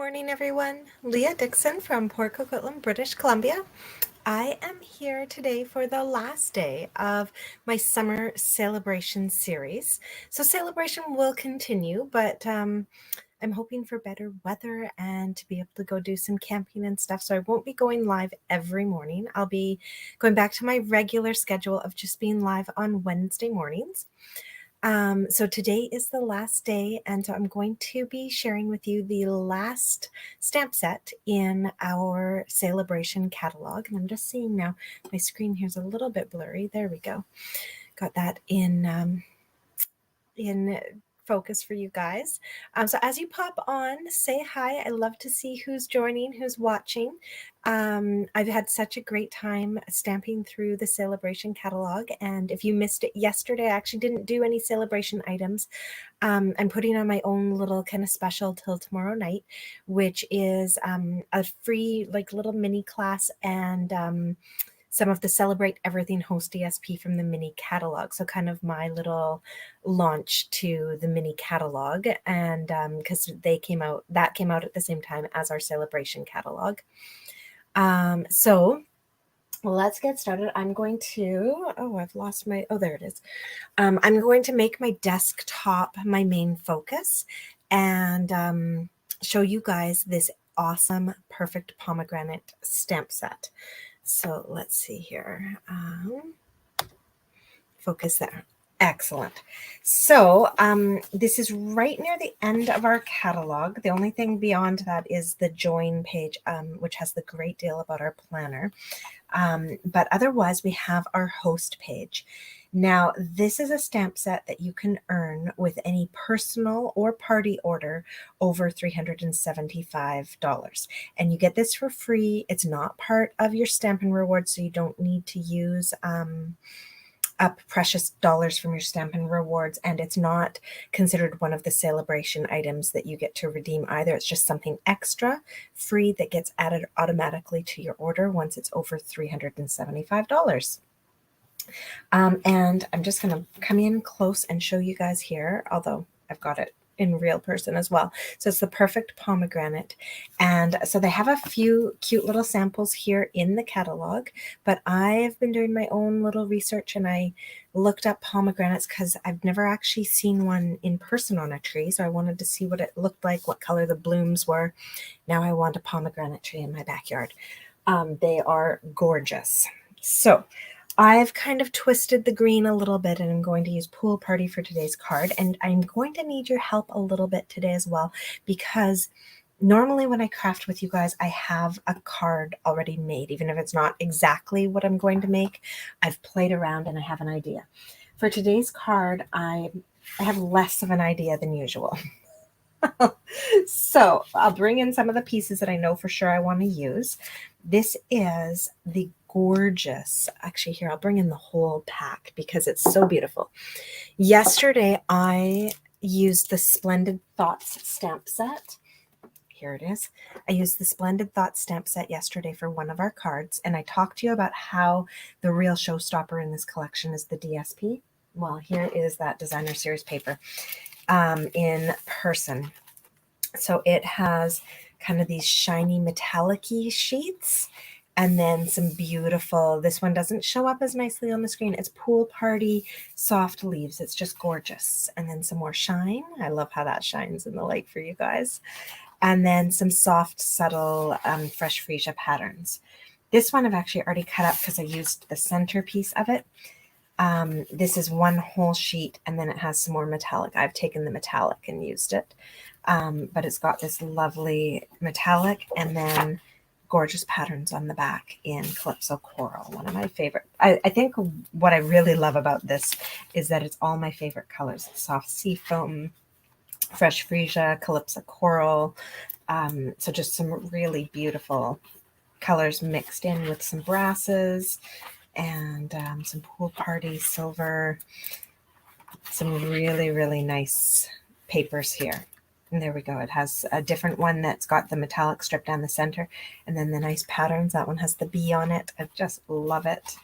morning, everyone. Leah Dixon from Port Coquitlam, British Columbia. I am here today for the last day of my Summer Celebration series. So celebration will continue, but I'm hoping for better weather and to be able to go do some camping and stuff. So I won't be going live every morning. I'll be going back to my regular schedule of just being live on Wednesday mornings. So today is the last day, and so I'm going to be sharing with you the last stamp set in our celebration catalog. And I'm just seeing now, my screen here's a little bit blurry. There we go. Got that in focus for you guys. So as you pop on, say hi. I love to see who's joining, who's watching. I've had such a great time stamping through the celebration catalog, and if you missed it yesterday, I actually didn't do any celebration items. I'm putting on my own little kind of special till tomorrow night, which is a free little mini class and some of the Celebrate Everything Host ESP from the mini catalog. So kind of my little launch to the mini catalog, and because that came out at the same time as our celebration catalog. So let's get started. I'm going to, I've lost my, there it is. I'm going to make my desktop my main focus and show you guys this awesome Perfect Pomegranate stamp set. So let's see here. Focus there. Excellent. So this is right near the end of our catalog. The only thing beyond that is the join page, which has the great deal about our planner. But otherwise, we have our host page. Now, this is a stamp set that you can earn with any personal or party order over $375. And you get this for free. It's not part of your Stampin' Rewards, so you don't need to use up precious dollars from your Stampin' Rewards, and it's not considered one of the celebration items that you get to redeem either. It's just something extra free that gets added automatically to your order once it's over $375. And I'm just going to come in close and show you guys here, although I've got it in real person as well. So it's the Perfect Pomegranate. And so they have a few cute little samples here in the catalog, but I've been doing my own little research and I looked up pomegranates because I've never actually seen one in person on a tree. So I wanted to see what it looked like, what color the blooms were. Now I want a pomegranate tree in my backyard. They are gorgeous. So I've kind of twisted the green a little bit, and I'm going to use Pool Party for today's card. And I'm going to need your help a little bit today as well, because normally when I craft with you guys, I have a card already made. Even if it's not exactly what I'm going to make, I've played around and I have an idea. For today's card, I have less of an idea than usual. So I'll bring in some of the pieces that I know for sure I want to use. This is the gorgeous, actually here, I'll bring in the whole pack because it's so beautiful. Yesterday, I used the Splendid Thoughts stamp set. Here it is. I used the Splendid Thoughts stamp set yesterday for one of our cards, and I talked to you about how the real showstopper in this collection is the DSP. Well, here is that designer series paper in person. So it has kind of these shiny metallic-y sheets, and then some beautiful, this one doesn't show up as nicely on the screen. It's Pool Party soft leaves. It's just gorgeous. And then some more shine. I love how that shines in the light for you guys. And then some soft, subtle, fresh freesia patterns. This one I've actually already cut up because I used the centerpiece of it. This is one whole sheet, and then it has some more metallic. I've taken the metallic and used it. But it's got this lovely metallic and then gorgeous patterns on the back in Calypso Coral, one of my favorite. I think what I really love about this is that it's all my favorite colors. Soft Seafoam, Fresh Freesia, Calypso Coral. So just some really beautiful colors mixed in with some brasses and some Pool Party silver. Some really, really nice papers here. And there we go. It has a different one that's got the metallic strip down the center, and then the nice patterns. That one has the bee on it. I just love it.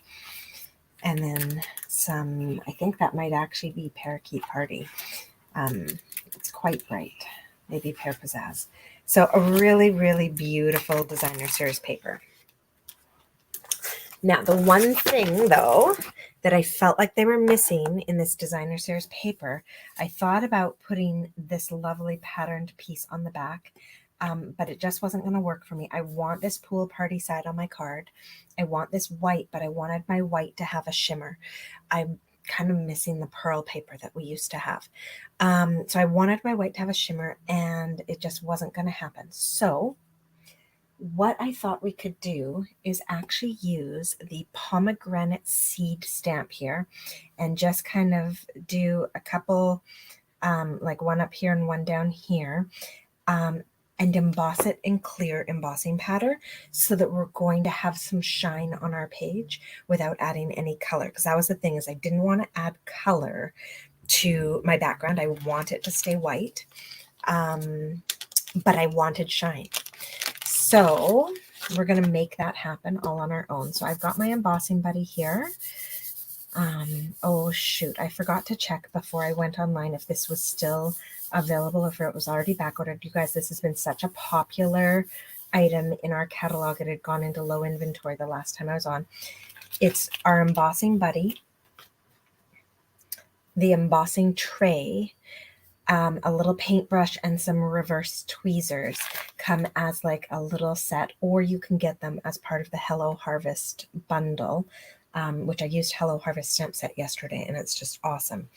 And then some, I think that might actually be Parakeet Party. It's quite bright. maybe Pear Pizzazz. So a really, really beautiful designer series paper. Now, the one thing, though, that I felt like they were missing in this designer series paper, I thought about putting this lovely patterned piece on the back, but it just wasn't going to work for me. I want this pool party side on my card. I want this white, but I wanted my white to have a shimmer. I'm kind of missing the pearl paper that we used to have. So I wanted my white to have a shimmer, and it just wasn't going to happen. So what I thought we could do is actually use the pomegranate seed stamp here and just kind of do a couple, like one up here and one down here, and emboss it in clear embossing powder so that we're going to have some shine on our page without adding any color. Because that was the thing, is I didn't want to add color to my background. I want it to stay white, but I wanted shine. So we're going to make that happen all on our own. So I've got my embossing buddy here. Oh shoot, I forgot to check before I went online if this was still available or if it was already back ordered. You guys, this has been such a popular item in our catalog. It had gone into low inventory the last time I was on. It's our embossing buddy, the embossing tray, a little paintbrush, and some reverse tweezers come as like a little set, or you can get them as part of the Hello Harvest bundle, which I used Hello Harvest stamp set yesterday, and it's just awesome.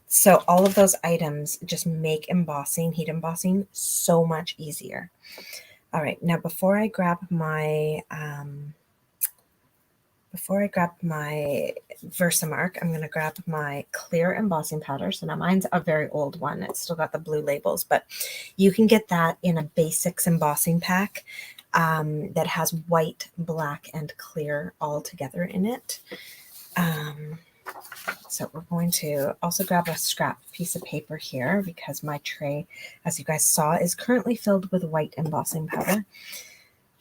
So all of those items just make embossing, heat embossing, so much easier. All right, now before I grab my Versamark, I'm going to grab my clear embossing powder. So now mine's a very old one. It's still got the blue labels, but you can get that in a basics embossing pack that has white, black, and clear all together in it. So we're going to also grab a scrap piece of paper here because my tray, as you guys saw, is currently filled with white embossing powder.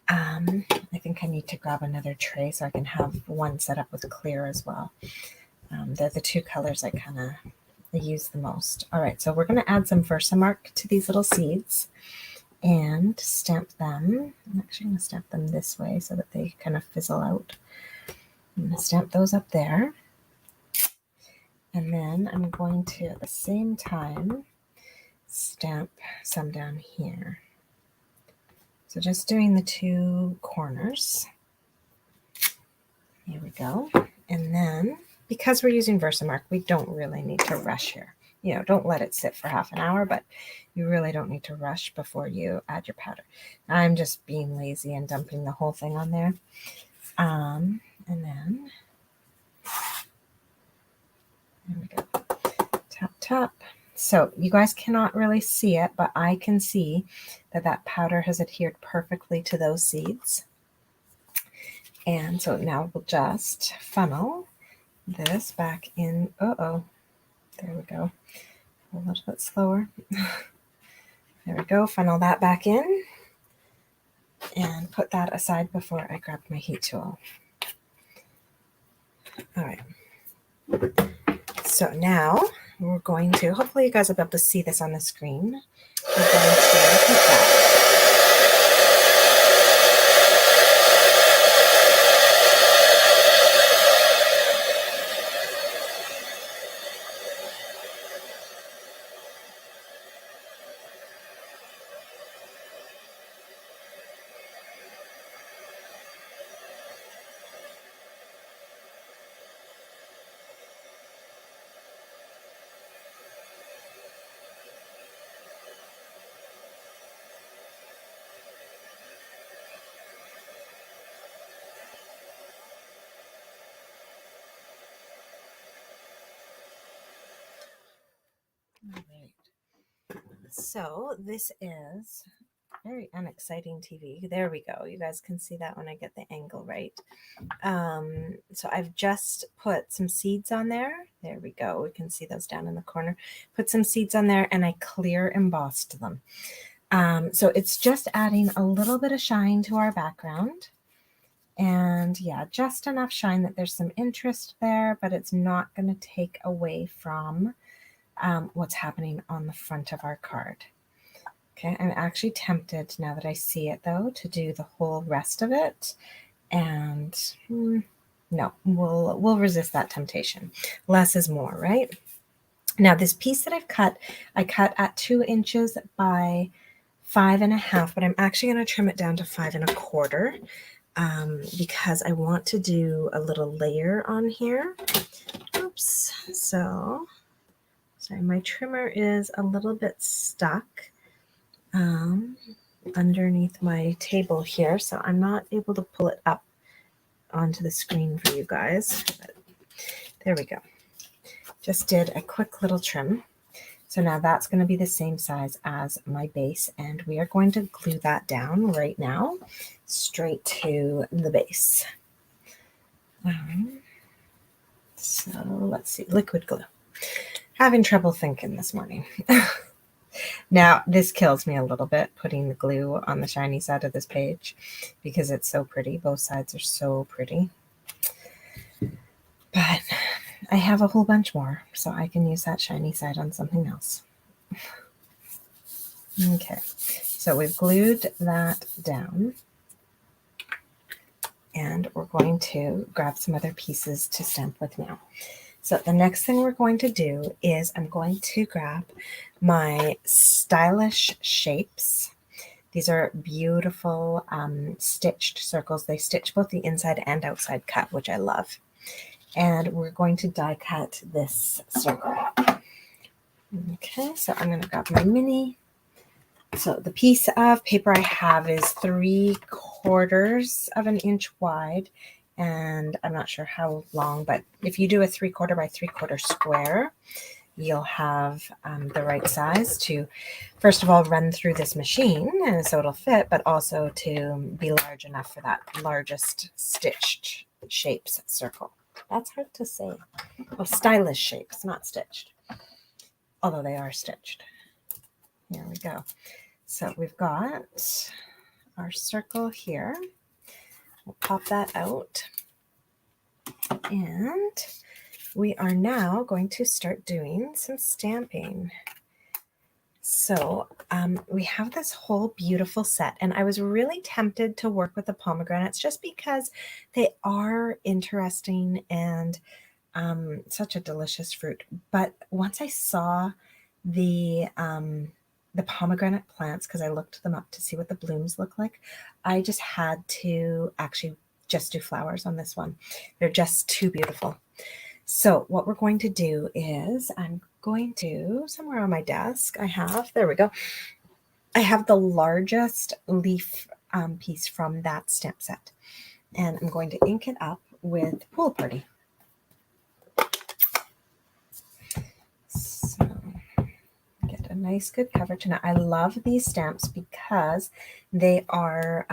I think I need to grab another tray so I can have one set up with clear as well. They're the two colors I kind of use the most. All right, so we're going to add some Versamark to these little seeds and stamp them. I'm actually going to stamp them this way so that they kind of fizzle out. I'm going to stamp those up there. And then I'm going to, at the same time, stamp some down here. So just doing the two corners. Here we go. And then, because we're using Versamark, we don't really need to rush here. You know, don't let it sit for half an hour, but you really don't need to rush before you add your powder. I'm just being lazy and dumping the whole thing on there. And then, there we go. Tap, tap. So you guys cannot really see it, but I can see that that powder has adhered perfectly to those seeds. And so now we'll just funnel this back in. Uh-oh. There we go. A little bit slower. There we go. Funnel that back in and put that aside before I grab my heat tool. All right. So now we're going to, hopefully you guys will be able to see this on the screen. We're going to heat that. All right. So this is very unexciting TV. There we go. You guys can see that when I get the angle right. So I've just put some seeds on there. There we go. We can see those down in the corner. Put some seeds on there and I clear embossed them. So it's just adding a little bit of shine to our background. And yeah, just enough shine that there's some interest there, but it's not going to take away from what's happening on the front of our card. Okay, I'm actually tempted now that I see it though to do the whole rest of it, and no, we'll resist that temptation. Less is more, right? Now this piece that I've cut, I cut at 2 inches by 5.5, but I'm actually going to trim it down to 5.25 because I want to do a little layer on here. Oops. So, sorry, my trimmer is a little bit stuck underneath my table here, so I'm not able to pull it up onto the screen for you guys. But there we go. Just did a quick little trim. So now that's going to be the same size as my base, and we are going to glue that down right now straight to the base. So let's see, liquid glue. Having trouble thinking this morning. Now this kills me a little bit, putting the glue on the shiny side of this page because it's so pretty. Both sides are so pretty. But I have a whole bunch more, so I can use that shiny side on something else. Okay, so we've glued that down, and we're going to grab some other pieces to stamp with now. So the next thing we're going to do is I'm going to grab my Stylish Shapes. These are beautiful stitched circles. They stitch both the inside and outside cut, which I love. And we're going to die cut this circle. Okay, so I'm going to grab my mini. So the piece of paper I have is 3/4 of an inch wide, and I'm not sure how long, but if you do a 3/4 by 3/4 square, you'll have the right size to, first of all, run through this machine, and so it'll fit, but also to be large enough for that largest stitched shapes circle. That's hard to say. Oh, stylish shapes, not stitched. Although they are stitched. Here we go. So we've got our circle here. We'll pop that out. And we are now going to start doing some stamping. So we have this whole beautiful set, and I was really tempted to work with the pomegranates just because they are interesting and such a delicious fruit. But once I saw the pomegranate plants, because I looked them up to see what the blooms look like, I just had to actually just do flowers on this one. They're just too beautiful. So what we're going to do is I'm going to, somewhere on my desk, there we go. I have the largest leaf piece from that stamp set. And I'm going to ink it up with Pool Party. So get a nice good coverage. Now I love these stamps because they are,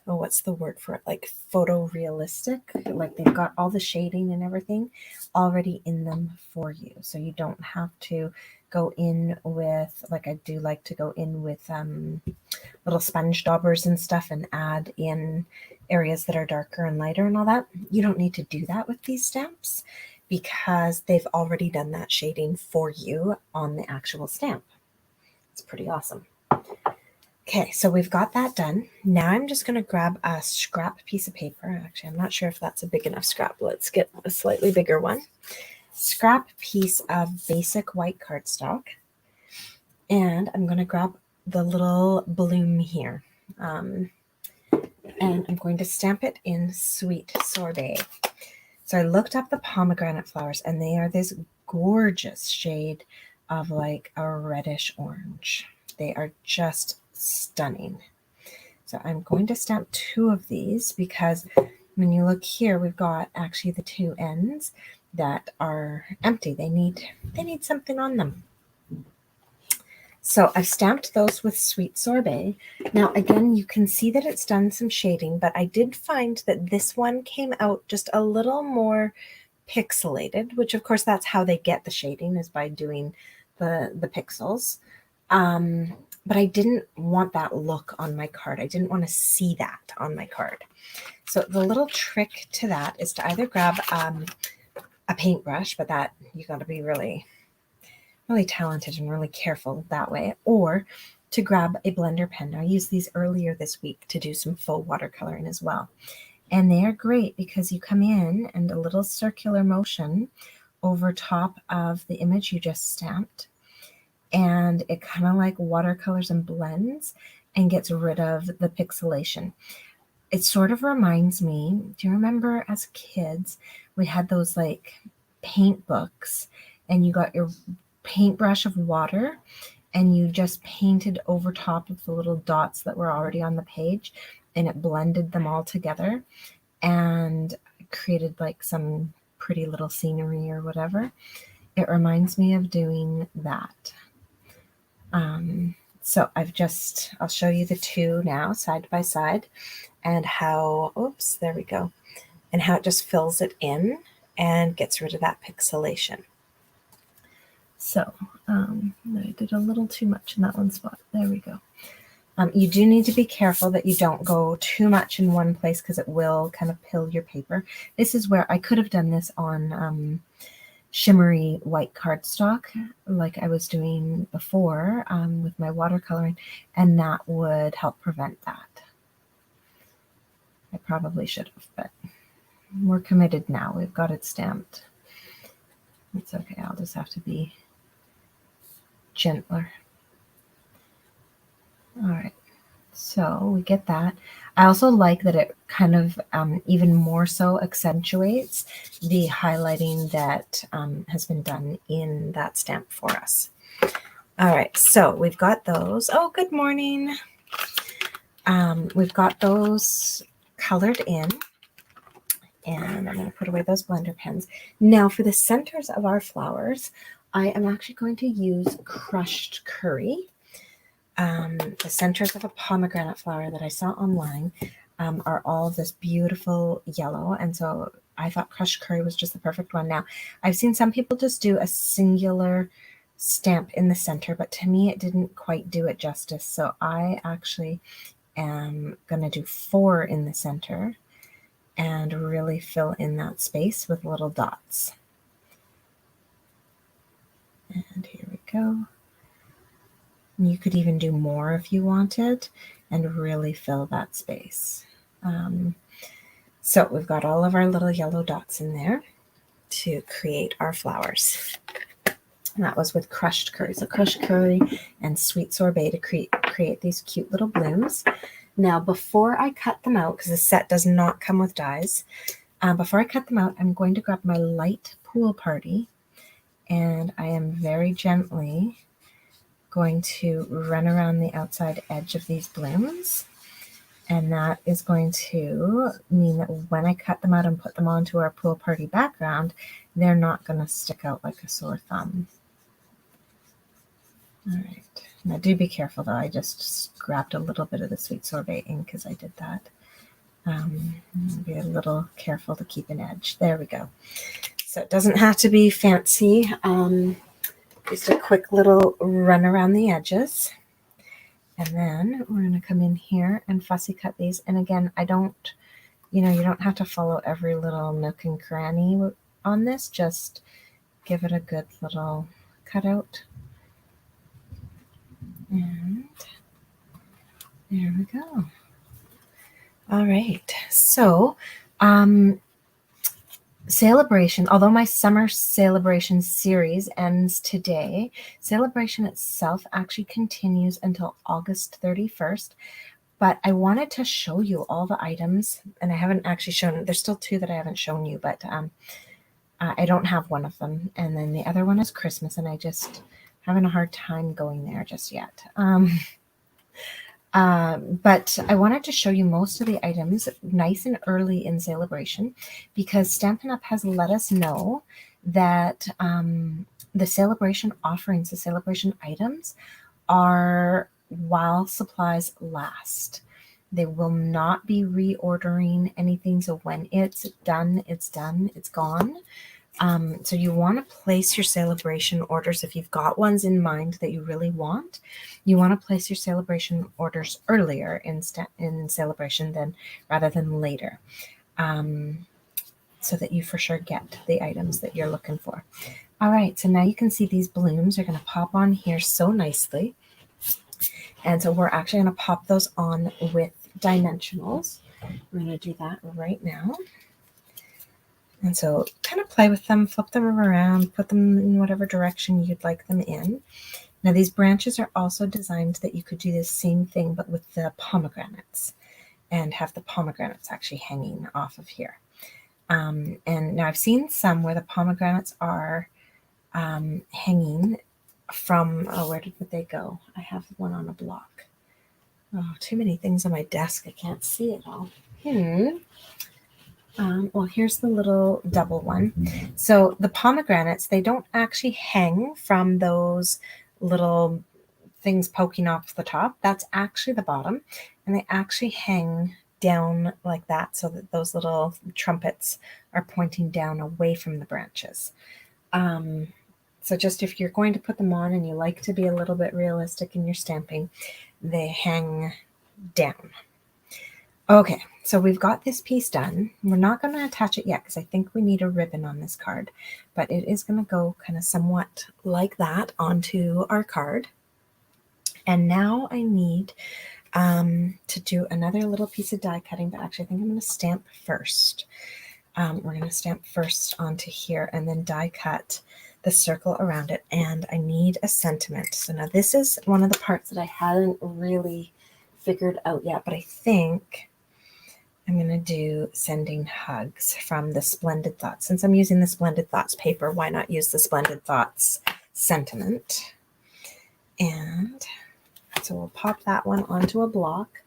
what's the word for it? Like photorealistic. Like they've got all the shading and everything already in them for you. So you don't have to go in with, like I do like to go in with little sponge daubers and stuff and add in areas that are darker and lighter and all that. You don't need to do that with these stamps because they've already done that shading for you on the actual stamp. It's pretty awesome. Okay, so we've got that done. Now I'm just going to grab a scrap piece of paper. Actually, I'm not sure if that's a big enough scrap. Let's get a slightly bigger one. Scrap piece of basic white cardstock. And I'm going to grab the little bloom here. And I'm going to stamp it in Sweet Sorbet. So I looked up the pomegranate flowers, and they are this gorgeous shade of like a reddish orange. They are just stunning. So I'm going to stamp 2 of these because when you look here, we've got actually the 2 ends that are empty. They need something on them. So I've stamped those with Sweet Sorbet. Now, again, you can see that it's done some shading, but I did find that this one came out just a little more pixelated, which of course that's how they get the shading, is by doing the pixels. But I didn't want that look on my card. I didn't want to see that on my card. So the little trick to that is to either grab a paintbrush, but that you got to be really, really talented and really careful that way, or to grab a blender pen. I used these earlier this week to do some faux watercoloring as well. And they are great because you come in and a little circular motion over top of the image you just stamped, and it kind of like watercolors and blends and gets rid of the pixelation. It sort of reminds me, do you remember as kids, we had those like paint books and you got your paintbrush of water and you just painted over top of the little dots that were already on the page, and it blended them all together and created like some pretty little scenery or whatever. It reminds me of doing that. So I'll show you the two now side by side and how, oops, there we go, and how it just fills it in and gets rid of that pixelation. So I did a little too much in that one spot. There we go. You do need to be careful that you don't go too much in one place because it will kind of pill your paper. This is where I could have done this on shimmery white cardstock like I was doing before with my watercoloring, and that would help prevent that. I probably should have, but we're committed now. We've got it stamped. It's okay. I'll just have to be gentler. All right, so we get that. I also like that it kind of even more so accentuates the highlighting that has been done in that stamp for us. All right, so we've got those. Oh, good morning. We've got those colored in, and I'm going to put away those blender pens. Now for the centers of our flowers, I am actually going to use crushed curry. The centers of a pomegranate flower that I saw online are all this beautiful yellow, and so I thought crushed curry was just the perfect one. Now, I've seen some people just do a singular stamp in the center, but to me it didn't quite do it justice, so I actually am going to do 4 in the center and really fill in that space with little dots. And here we go. You could even do more if you wanted and really fill that space. So we've got all of our little yellow dots in there to create our flowers. And that was with crushed curry. So crushed curry and sweet sorbet to create these cute little blooms. Now, before I cut them out, because the set does not come with dies, before I cut them out, I'm going to grab my light pool party, and I am very gently going to run around the outside edge of these blooms, and that is going to mean that when I cut them out and put them onto our pool party background, they're not going to stick out like a sore thumb. All right, now do be careful though. I just grabbed a little bit of the sweet sorbet ink as I did that. Be a little careful to keep an edge. There we go. So it doesn't have to be fancy. Just a quick little run around the edges. And then we're going to come in here and fussy cut these. And again, you don't have to follow every little nook and cranny on this. Just give it a good little cutout. And there we go. All right. So, Sale-a-bration, although my Summer Sale-a-bration series ends today, Sale-a-bration itself actually continues until August 31st. But I wanted to show you all the items, and I haven't actually shown, there's still 2 that I haven't shown you, but I don't have one of them. And then the other one is Christmas, and I just having a hard time going there just yet. But I wanted to show you most of the items nice and early in Sale-a-bration, because Stampin' Up! Has let us know that the Sale-a-bration offerings, the Sale-a-bration items, are while supplies last. They will not be reordering anything, so when it's done, it's done, it's gone. So you want to place your Sale-a-bration orders if you've got ones in mind that you really want. You want to place your Sale-a-bration orders earlier in Sale-a-bration rather than later. so that you for sure get the items that you're looking for. All right, so now you can see these blooms are going to pop on here so nicely. And so we're actually going to pop those on with dimensionals. I'm going to do that right now. And so kind of play with them, flip them around, put them in whatever direction you'd like them in. Now these branches are also designed that you could do the same thing, but with the pomegranates, and have the pomegranates actually hanging off of here. And now I've seen some where the pomegranates are hanging from, oh, where did they go? I have one on a block. Oh, too many things on my desk. I can't see it all. Well, here's the little double one. So the pomegranates, they don't actually hang from those little things poking off the top. That's actually the bottom. And they actually hang down like that so that those little trumpets are pointing down away from the branches. So just if you're going to put them on and you like to be a little bit realistic in your stamping, they hang down. Okay, so we've got this piece done. We're not going to attach it yet because I think we need a ribbon on this card, but it is going to go kind of somewhat like that onto our card. And now I need to do another little piece of die cutting, but actually I think I'm going to stamp first. We're going to stamp first onto here and then die cut the circle around it. And I need a sentiment. So now this is one of the parts that I hadn't really figured out yet, but I think I'm going to do Sending Hugs from the Splendid Thoughts. Since I'm using the Splendid Thoughts paper, why not use the Splendid Thoughts sentiment? And so we'll pop that one onto a block.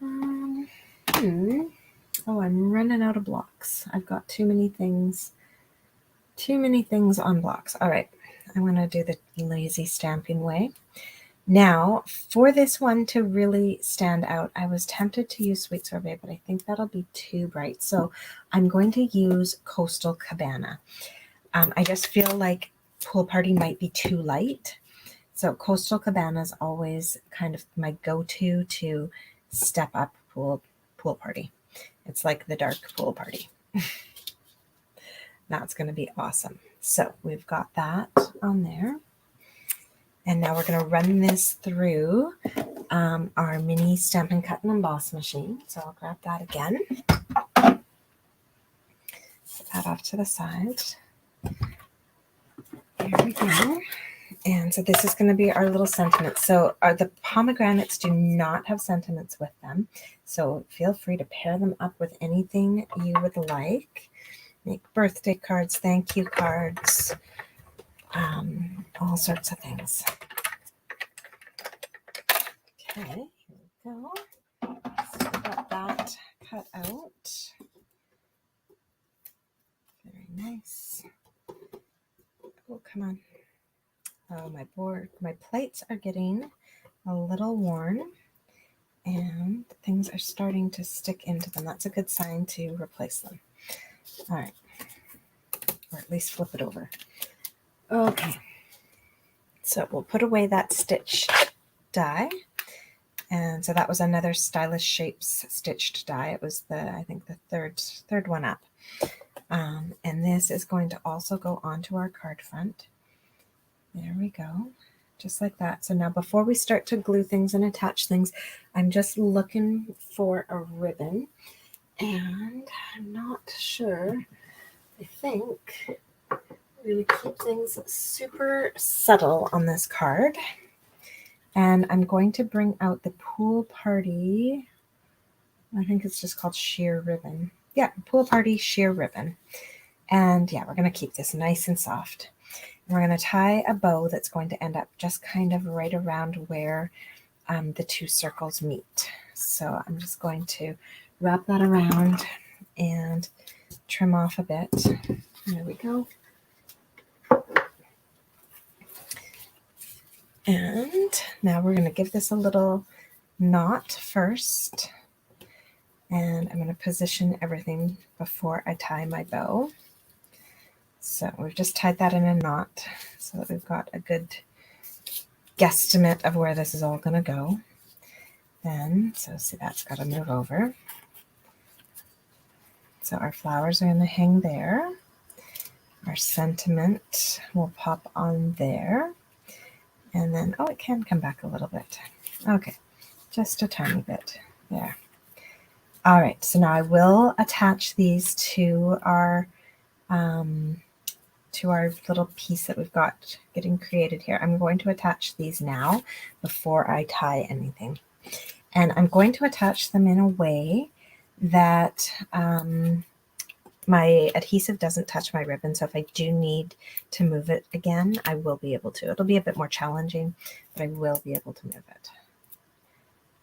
Oh, I'm running out of blocks. I've got too many things on blocks. All right, I'm going to do the lazy stamping way. Now, for this one to really stand out, I was tempted to use Sweet Sorbet, but I think that'll be too bright. So I'm going to use Coastal Cabana. I just feel like Pool Party might be too light. So Coastal Cabana is always kind of my go-to to step up pool party. It's like the dark pool party. That's going to be awesome. So we've got that on there. And now we're going to run this through our mini Stampin' Cut and Emboss machine. So I'll grab that again. Put that off to the side. There we go. And so this is going to be our little sentiments. So the pomegranates do not have sentiments with them. So feel free to pair them up with anything you would like. Make birthday cards, thank you cards, all sorts of things. Okay, here we go. So we got that cut out. Very nice. Oh, come on. Oh, my plates are getting a little worn and things are starting to stick into them. That's a good sign to replace them. All right, or at least flip it over. Okay, so we'll put away that stitch die. And so that was another Stylish Shapes stitched die. It was I think the third one up. And this is going to also go onto our card front. There we go, just like that. So now before we start to glue things and attach things, I'm just looking for a ribbon. And I'm not sure. I think I'm going to keep things super subtle on this card. And I'm going to bring out the Pool Party. I think it's just called sheer ribbon. Yeah, Pool Party sheer ribbon. And yeah, we're going to keep this nice and soft. And we're going to tie a bow that's going to end up just kind of right around where the two circles meet. So I'm just going to wrap that around and trim off a bit. There we go. And now we're going to give this a little knot first. And I'm going to position everything before I tie my bow. So we've just tied that in a knot so that we've got a good guesstimate of where this is all going to go. Then, so see, that's got to move over. So our flowers are going to hang there. Our sentiment will pop on there. And then, oh, it can come back a little bit. Okay, just a tiny bit there. All right, so now I will attach these to our little piece that we've got getting created here. I'm going to attach these now before I tie anything. And I'm going to attach them in a way that my adhesive doesn't touch my ribbon. So if I do need to move it again, I will be able to. It'll be a bit more challenging, but I will be able to move it.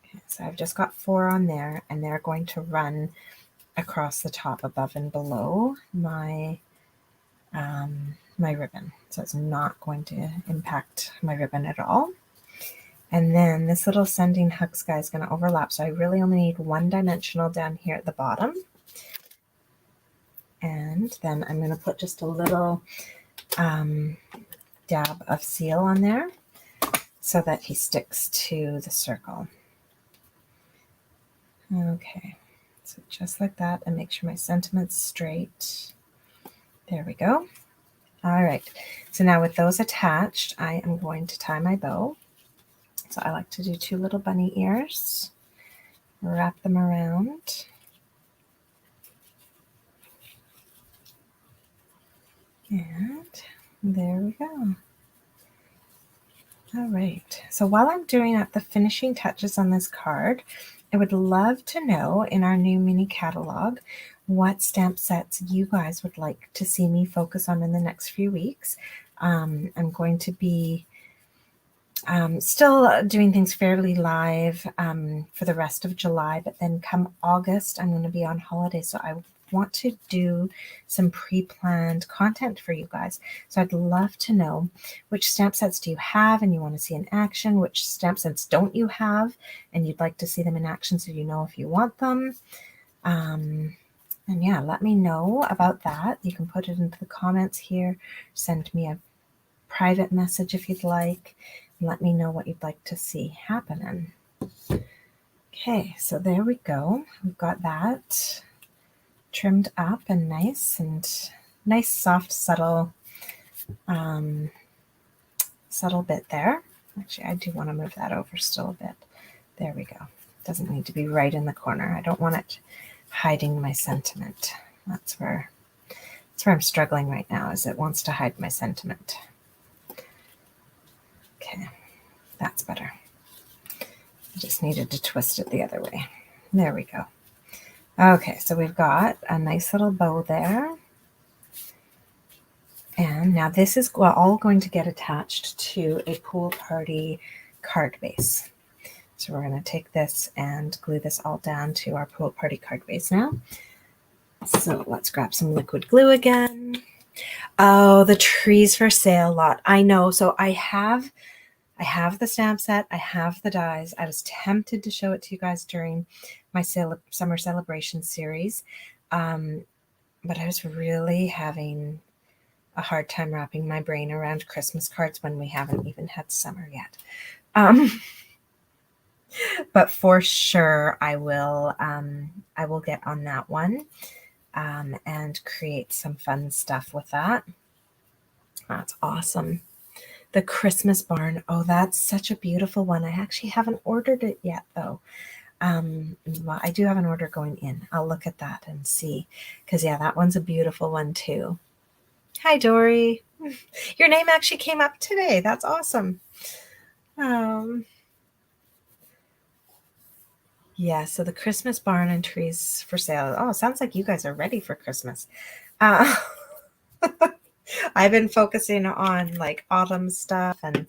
Okay, so I've just got 4 on there, and they're going to run across the top, above and below my my ribbon. So it's not going to impact my ribbon at all. And then this little sending hugs guy is going to overlap. So I really only need 1 dimensional down here at the bottom. And then I'm going to put just a little dab of seal on there so that he sticks to the circle. Okay, so just like that, and make sure my sentiment's straight. There we go. All right, so now with those attached, I am going to tie my bow. So I like to do 2 little bunny ears, wrap them around. And there we go. All right, so while I'm doing up the finishing touches on this card, I would love to know in our new mini catalog what stamp sets you guys would like to see me focus on in the next few weeks. I'm going to be still doing things fairly live for the rest of July, but then come August, I'm going to be on holiday. So I want to do some pre-planned content for you guys. So I'd love to know which stamp sets do you have and you want to see in action, which stamp sets don't you have and you'd like to see them in action so you know if you want them. And yeah, let me know about that. You can put it into the comments here, send me a private message if you'd like. Let me know what you'd like to see happening. Okay, so there we go. We've got that trimmed up and nice, soft, subtle bit there. Actually, I do want to move that over still a bit. There we go. Doesn't need to be right in the corner. I don't want it hiding my sentiment. That's where I'm struggling right now, is it wants to hide my sentiment. Okay, that's better. I just needed to twist it the other way. There we go. Okay, so we've got a nice little bow there. And now this is all going to get attached to a pool party card base. So we're going to take this and glue this all down to our pool party card base now. So let's grab some liquid glue again. Oh, the trees for sale lot. I know. So I have the stamp set. I have the dies. I was tempted to show it to you guys during my Summer Celebration series. But I was really having a hard time wrapping my brain around Christmas cards when we haven't even had summer yet. But for sure, I will get on that one and create some fun stuff with that. That's awesome. The Christmas barn. Oh, that's such a beautiful one. I actually haven't ordered it yet, though. Well, I do have an order going in. I'll look at that and see. Because, yeah, that one's a beautiful one, too. Hi, Dory. Your name actually came up today. That's awesome. Yeah, so the Christmas barn and trees for sale. Oh, sounds like you guys are ready for Christmas. I've been focusing on like autumn stuff, and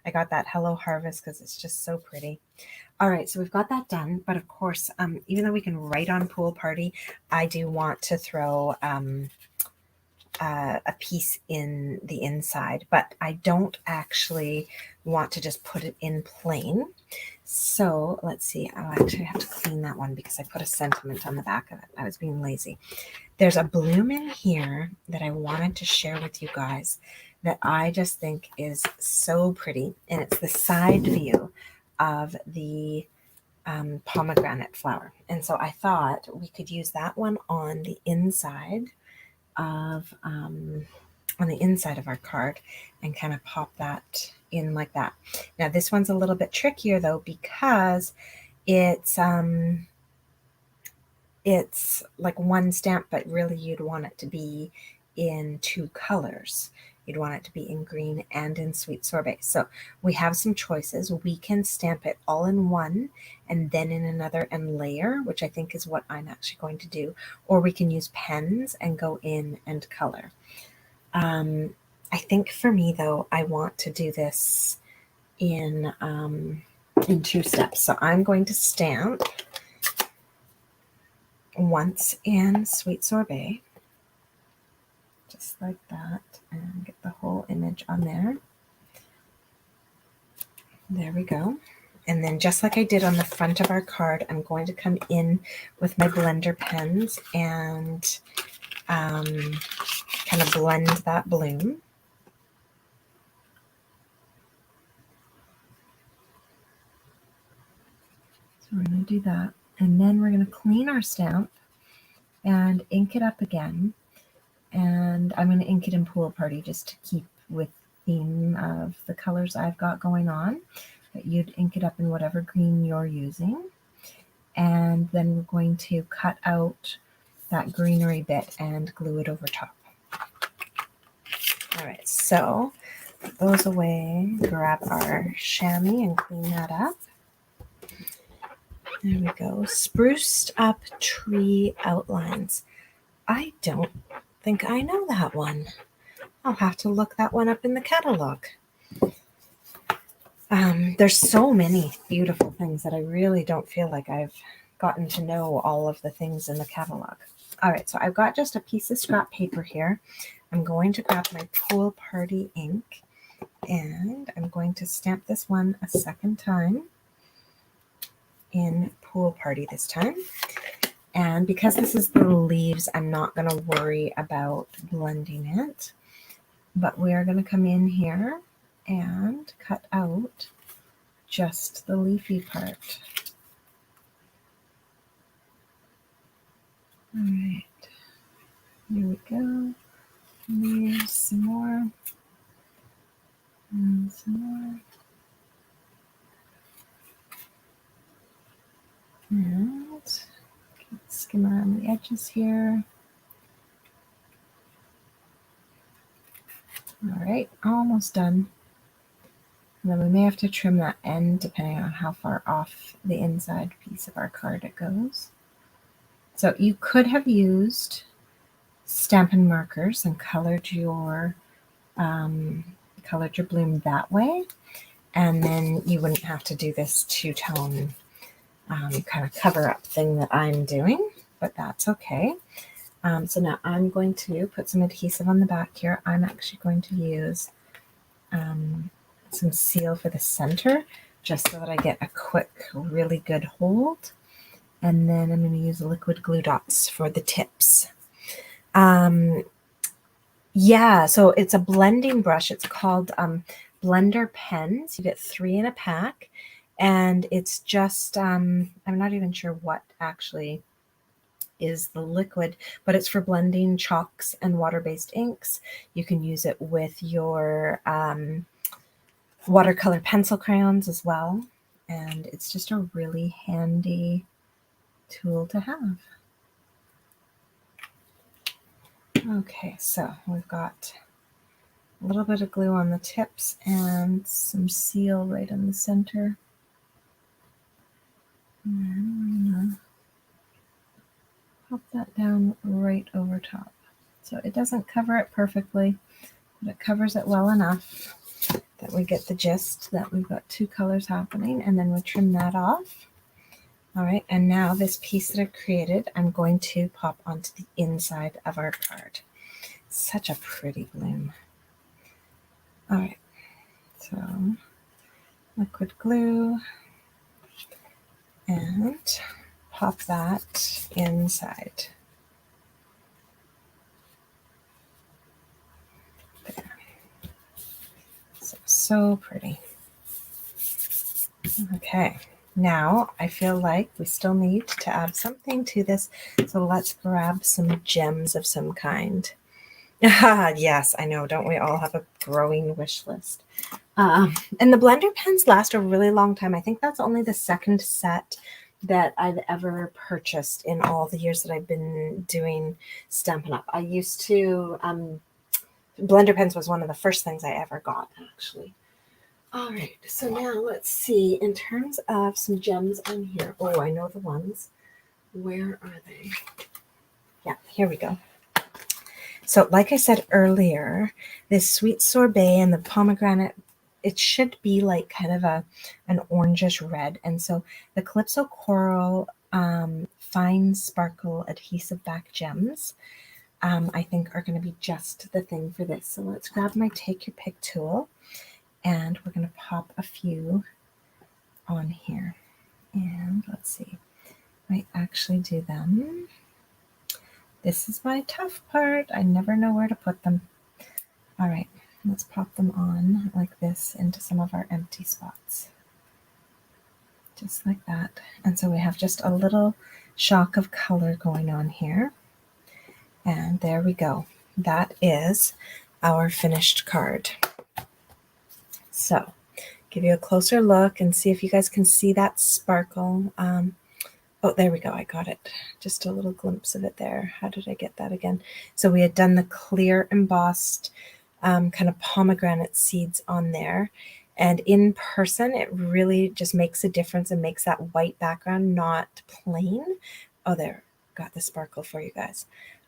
I got that Hello Harvest because it's just so pretty. All right, so we've got that done. But of course, even though we can write on pool party, I do want to throw a piece in the inside, but I don't actually want to just put it in plain. So let's see. I'll actually have to clean that one because I put a sentiment on the back of it. I was being lazy. There's a bloom in here that I wanted to share with you guys that I just think is so pretty. And it's the side view of the pomegranate flower. And so I thought we could use that one on the inside of our card and kind of pop that in like that. Now this one's a little bit trickier though, because it's like one stamp, but really you'd want it to be in two colors. You'd want it to be in green and in sweet sorbet. So we have some choices. We can stamp it all in one and then in another and layer, which I think is what I'm actually going to do. Or we can use pens and go in and color. I think for me though, I want to do this in two steps. So I'm going to stamp once in sweet sorbet, just like that, and get the whole image on there. There we go. And then just like I did on the front of our card, I'm going to come in with my blender pens and kind of blend that bloom. So we're going to do that. And then we're going to clean our stamp and ink it up again. And I'm going to ink it in Pool Party just to keep with theme of the colors I've got going on. But you'd ink it up in whatever green you're using. And then we're going to cut out that greenery bit and glue it over top. All right, so put those away, grab our chamois and clean that up. There we go. Spruced up tree outlines. I don't think I know that one. I'll have to look that one up in the catalog. There's so many beautiful things that I really don't feel like I've gotten to know all of the things in the catalog. All right, so I've got just a piece of scrap paper here. I'm going to grab my Pool Party ink and I'm going to stamp this one a second time in Pool Party this time. And because this is the leaves, I'm not going to worry about blending it, but we are going to come in here and cut out just the leafy part. All right, here we go. And there's some more. And some more. And skim around the edges here. All right, almost done. And then we may have to trim that end depending on how far off the inside piece of our card it goes. So you could have used Stampin' markers and colored your bloom that way, and then you wouldn't have to do this two-tone kind of cover-up thing that I'm doing, but that's okay. So now I'm going to put some adhesive on the back here. I'm actually going to use some seal for the center, just so that I get a quick, really good hold. And then I'm going to use liquid glue dots for the tips. Yeah, so it's a blending brush. It's called Blender Pens. You get 3 in a pack. And it's just, I'm not even sure what actually is the liquid, but it's for blending chalks and water-based inks. You can use it with your watercolor pencil crayons as well. And it's just a really handy tool to have. Okay, so we've got a little bit of glue on the tips and some seal right in the center. And then we're gonna pop that down right over top. So it doesn't cover it perfectly, but it covers it well enough that we get the gist that we've got 2 colors happening, and then we trim that off. All right, and now this piece that I've created, I'm going to pop onto the inside of our card. Such a pretty bloom. All right, so liquid glue and pop that inside. There. So pretty. Okay, Now, I feel like we still need to add something to this, so let's grab some gems of some kind. Yes, I know. Don't we all have a growing wish list? And the blender pens last a really long time. I think that's only the second set that I've ever purchased in all the years that I've been doing Stampin' Up. I used to, blender pens was one of the first things I ever got, actually. All right, so now let's see, in terms of some gems on here. Oh, I know the ones. Where are they? Yeah, here we go. So like I said earlier, this sweet sorbet and the pomegranate, it should be like kind of an orangish red. And so the Calypso Coral Fine Sparkle Adhesive Back Gems, I think are going to be just the thing for this. So let's grab my Take Your Pick tool, and we're going to pop a few on here. And let's see, I actually do them. This is my tough part. I never know where to put them. All right, let's pop them on like this into some of our empty spots. Just like that. And so we have just a little shock of color going on here. And there we go. That is our finished card. So, give you a closer look and see if you guys can see that sparkle. Oh, there we go. I got it. Just a little glimpse of it there. How did I get that again? So we had done the clear embossed kind of pomegranate seeds on there. And in person, it really just makes a difference and makes that white background not plain. Oh, there. Got the sparkle for you guys.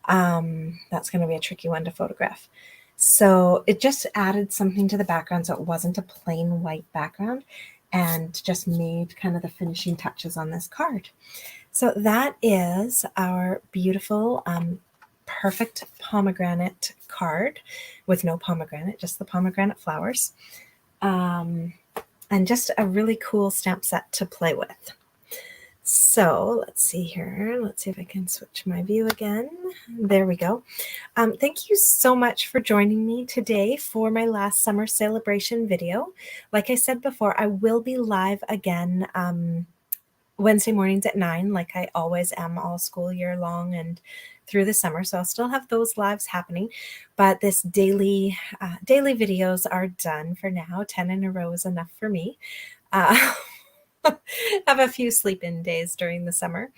That's going to be a tricky one to photograph. So it just added something to the background so it wasn't a plain white background, and just made kind of the finishing touches on this card. So that is our beautiful Perfect Pomegranate card with no pomegranate, just the pomegranate flowers. And just a really cool stamp set to play with. So let's see here. Let's see if I can switch my view again. There we go. Thank you so much for joining me today for my last summer celebration video. Like I said before, I will be live again Wednesday mornings at 9, like I always am all school year long and through the summer. So I'll still have those lives happening, but this daily videos are done for now. 10 in a row is enough for me. Have a few sleep-in days during the summer.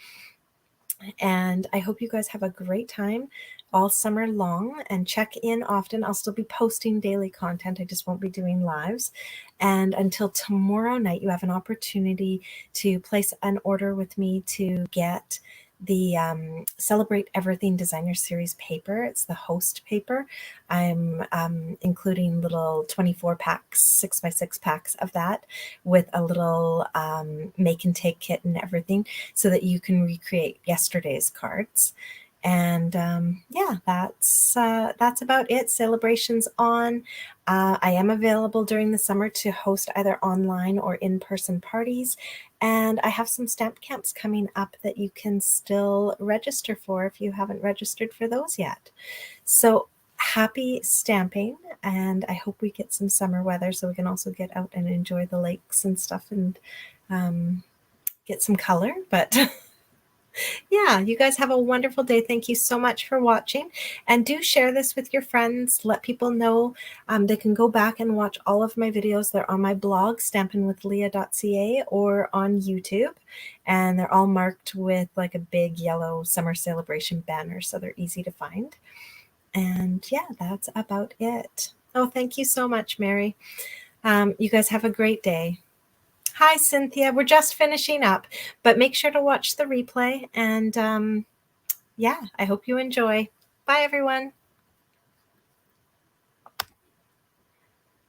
And I hope you guys have a great time all summer long, and check in often. I'll still be posting daily content. I just won't be doing lives. And until tomorrow night, you have an opportunity to place an order with me to get the Celebrate Everything Designer Series paper. It's the host paper. I'm including little 24 packs, 6x6 packs of that with a little make and take kit and everything so that you can recreate yesterday's cards. And yeah, that's about it. Celebrations on. I am available during the summer to host either online or in-person parties. And I have some stamp camps coming up that you can still register for if you haven't registered for those yet. So happy stamping, and I hope we get some summer weather so we can also get out and enjoy the lakes and stuff and get some color. But yeah, you guys have a wonderful day. Thank you so much for watching, and do share this with your friends. Let people know they can go back and watch all of my videos. They're on my blog, stampinwithleah.ca, or on YouTube, and they're all marked with like a big yellow summer celebration banner, so they're easy to find. And yeah, that's about it. Oh, thank you so much, Mary. You guys have a great day. Hi, Cynthia. We're just finishing up, but make sure to watch the replay. And yeah, I hope you enjoy. Bye, everyone.